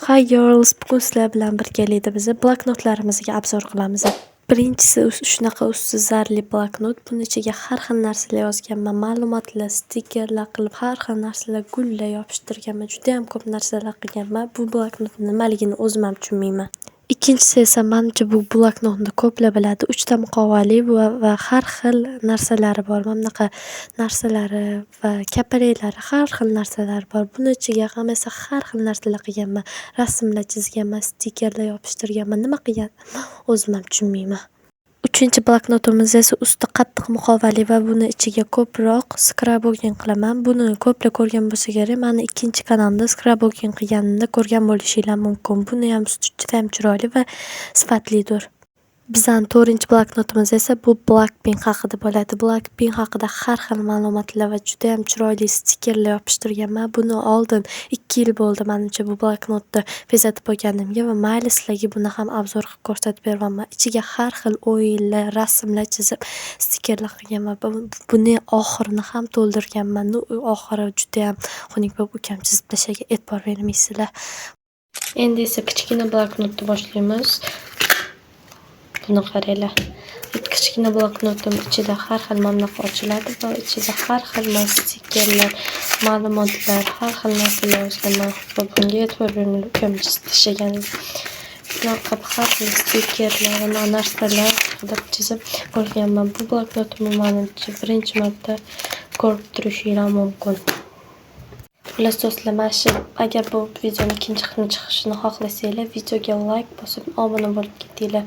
Hi girls, bugun sizlar bilan birgalikda biz bloknotlarimizga obzor qilamiz. Birinchisi shunaqa usti zarli bloknot. Buni ichiga har xil narsalar yozganman. Ma'lumotlar, stikerlar qilib har xil narsalar gullar yopishtirganman. Juda ham ko'p narsalar qilganman. Bu bloknotning nimaligini o'zim ham tushunmayman. Ikkinchisi esa menimcha bu bloknotni ko'plar biladi. 3 ta muqovali va har xil narsalari bor. Mana bunaqa narsalari va kapalaklari har xil narsalar bor. Buni ichiga ham esa har xil narsalar qilganman. Rasmlar chizganman, stikerlar yopishtirganman. Nima qilganman o'zim ham tushunmayman. Uchinchi bloknotimiz esa usti qattiq muqovali va buni ichiga ko'proq skrapbooking qilaman. Buni ko'plar ko'rgan bo'lsa kerak. Meni ikkinchi kanalimda skrapbooking qilganimda ko'rgan bo'lishinglar mumkin. Buni ham juda ham chiroyli va sifatlidir. Bizning 4-bloknotimiz esa bu Blackpink haqida bo'ladi. Blackpink haqida har xil ma'lumotlar va juda ham chiroyli stikerlar yopishtirganman. Buni oldin 2 yil bo'ldi menimcha bu bloknotni bezatib olganimga va mayli sizlarga buni ham obzor qilib ko'rsatib beraman. Ichiga har xil o'yinlar, rasmlar chizib, stikerlar qilganman. Buni oxirini ham to'ldirganman. Oxiri juda ham xunuk bo'lib ukam chizib tashlagan, e'tibor bermaysizlar. Endi esa kichkina bloknotni boshlaymiz. Buni qaranglar. Kichkina bloknotim ichida har xil mamlaqa ochiladi va ichida har xil stikerlar, ma'lumotlar, har xil narsalar yozganman va bunga e'tibor bermay ukam chizib tashlagan. Shunaqa har xil stikerlar va narsalar qilib chizib ko'rganman. Bu bloknotimni menimcha birinchi marta ko'rib turishinglar mumkin. Xullas do'stlar, agar bu videoning ikkinchi qismi chiqishini xohlasanglar, videoga like bosib, obuna bo'lib ketinglar.